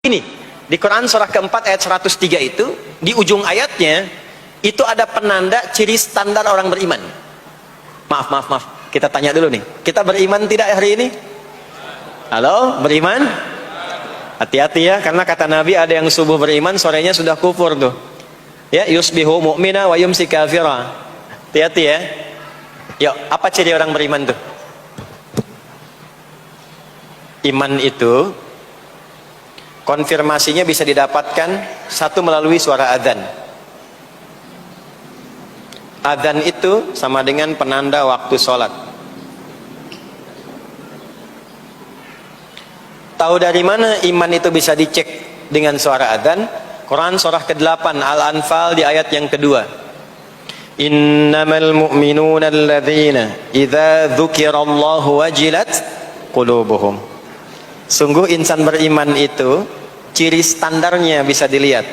Ini di Quran surah keempat ayat 103 itu, di ujung ayatnya itu ada penanda ciri standar orang beriman. Maaf, kita tanya dulu nih, kita beriman tidak hari ini? Halo, beriman? Hati-hati ya, karena kata Nabi ada yang subuh beriman, sorenya sudah kufur tuh. Ya, yusbihu mu'mina wa yumsi kafira. Hati-hati ya. Yuk, apa ciri orang beriman tuh? Iman itu konfirmasinya bisa didapatkan satu melalui suara adzan. Adzan itu sama dengan penanda waktu sholat. Tahu dari mana iman itu bisa dicek dengan suara adzan? Quran surah ke-8 Al-Anfal di ayat yang kedua. Innamal mu'minuna alladzina idza dzukirallahu wajilat qulubuhum. Sungguh insan beriman itu ciri standarnya bisa dilihat.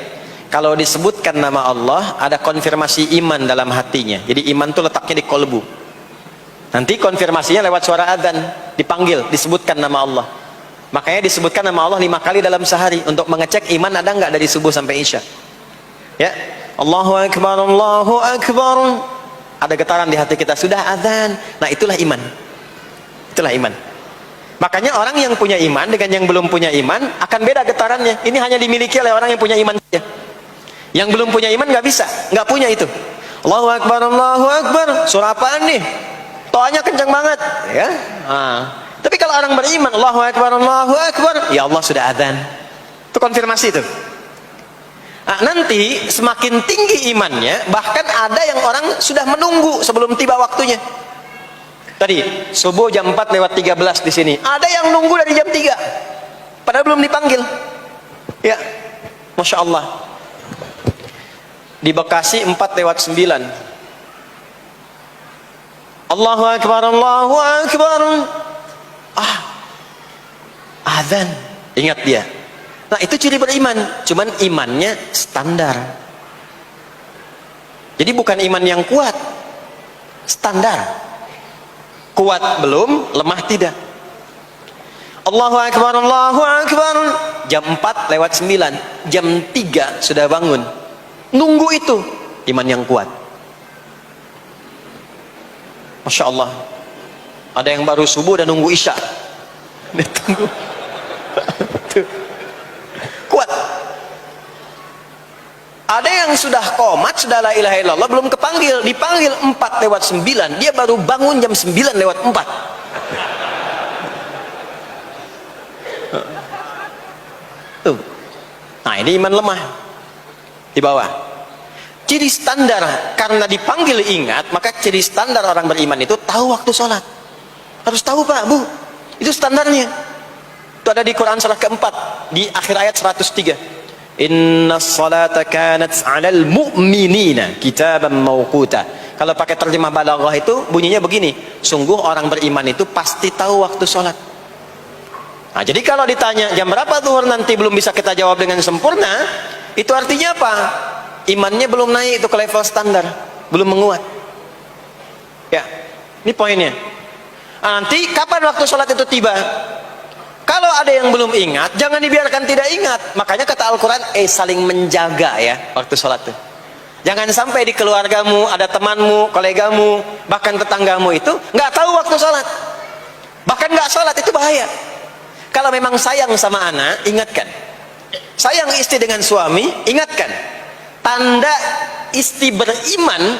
Kalau disebutkan nama Allah, ada konfirmasi iman dalam hatinya. Jadi iman itu letaknya di kolbu. Nanti konfirmasinya lewat suara adzan, dipanggil, disebutkan nama Allah. Makanya disebutkan nama Allah 5 kali dalam sehari untuk mengecek iman ada nggak dari subuh sampai isya. Ya, Allahu Akbar, Allahu Akbar. Ada getaran di hati kita, sudah adzan. Nah, itulah iman. Itulah iman. Makanya orang yang punya iman dengan yang belum punya iman akan beda getarannya. Ini hanya dimiliki oleh orang yang punya iman saja. Yang belum punya iman nggak bisa, nggak punya itu. Allahu Akbar, Allahu Akbar. Surah apaan nih? Toanya kencang banget, ya. Tapi kalau orang beriman, Allahu Akbar, Allahu Akbar, ya Allah sudah adzan. Itu konfirmasi itu. Nah, nanti semakin tinggi imannya, bahkan ada yang orang sudah menunggu sebelum tiba waktunya. Tadi subuh jam 4:13 di sini. Ada yang nunggu dari jam 3. Padahal belum dipanggil. Ya. Masya Allah. Di Bekasi 4:09. Allahu Akbar, Allahu Akbar. Adzan. Ingat dia. Nah, itu ciri beriman. Cuman imannya standar. Jadi bukan iman yang kuat. Standar. Kuat belum, lemah tidak. Allahu Akbar, Allahu Akbar. Jam 4:09, jam 3 sudah bangun. Nunggu itu, iman yang kuat. Masya Allah. Ada yang baru subuh dan nunggu isya. Tunggu. Kuat. Ada yang sudah qomat, sudah la ilaha illallah, belum kepanggil, dipanggil 4:09, dia baru bangun jam 9:04. Tuh. Nah, ini iman lemah. Di bawah. Ciri standar, karena dipanggil ingat, maka ciri standar orang beriman itu tahu waktu sholat. Harus tahu, Pak, Bu. Itu standarnya. Itu ada di Quran surah keempat, di akhir ayat 103. Inna salata kanat 'alal mu'minina kitaban mawquta. Kalau pakai terjemah balaghah itu bunyinya begini, sungguh orang beriman itu pasti tahu waktu sholat. Nah, jadi kalau ditanya jam berapa zuhur nanti belum bisa kita jawab dengan sempurna, itu artinya apa? Imannya belum naik itu ke level standar, belum menguat. Ya, ini poinnya. Nah, nanti kapan waktu sholat itu tiba? Kalau ada yang belum ingat, jangan dibiarkan tidak ingat. Makanya kata Al-Quran, saling menjaga ya waktu sholat itu. Jangan sampai di keluargamu, ada temanmu, kolegamu, bahkan tetanggamu itu nggak tahu waktu sholat. Bahkan nggak sholat, itu bahaya. Kalau memang sayang sama anak, ingatkan. Sayang istri dengan suami, ingatkan. Tanda istri beriman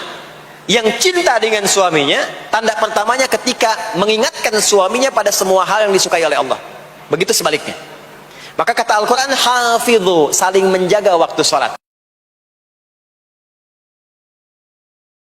yang cinta dengan suaminya, tanda pertamanya ketika mengingatkan suaminya pada semua hal yang disukai oleh Allah. Begitu sebaliknya. Maka kata Al-Quran, hafidhu, saling menjaga waktu sholat.